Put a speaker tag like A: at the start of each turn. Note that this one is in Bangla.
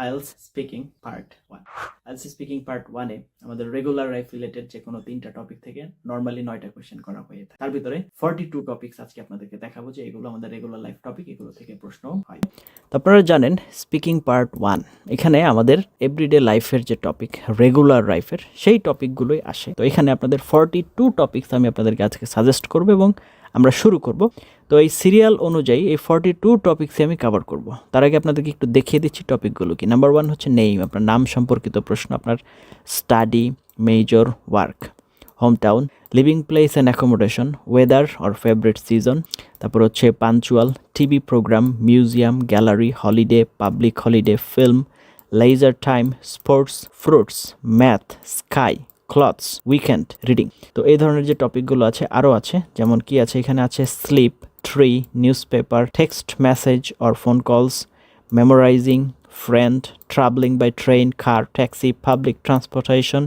A: IELTS speaking part 1। IELTS speaking part 1 এ আমাদের রেগুলার লাইফ রিলেটেড যে কোনো 3টা টপিক থেকে নরমালি 9টা কোশ্চেন করা হয়ে থাকে। তার ভিতরে 42 টপিকস আজকে আপনাদেরকে দেখাবো যে এগুলো আমাদের রেগুলার লাইফ টপিক, এগুলো থেকে প্রশ্ন হয়। তো আপনারা জানেন স্পিকিং পার্ট 1 এখানে আমাদের এভরিডে লাইফের যে টপিক, রেগুলার লাইফের সেই টপিকগুলোই আসে। তো এখানে আপনাদের 42 টপিকস আমি আপনাদেরকে আজকে সাজেস্ট করব এবং আমরা শুরু করব। তো এই সিরিয়াল অনুযায়ী এই 42 টপিক্সে আমি কভার করব। তার আগে আপনাদেরকে একটু দেখিয়ে দিচ্ছি টপিকগুলো কি। নাম্বার 1 হচ্ছে নেম, আপনার নাম সম্পর্কিত প্রশ্ন, আপনার study, major, work, home town, living place and accommodation, weather or favourite season, তারপর হচ্ছে punctual, TV programme, museum, gallery, holiday, public holiday, film, leisure time, sports, fruits, math, sky, clothes, weekend, reading. তো এই ধরনের যে টপিকগুলো আছে আরও আছে, যেমন কি আছে এখানে আছে sleep, tree, newspaper, text message or phone calls, memorising, friend, travelling by train, car, taxi, public transportation,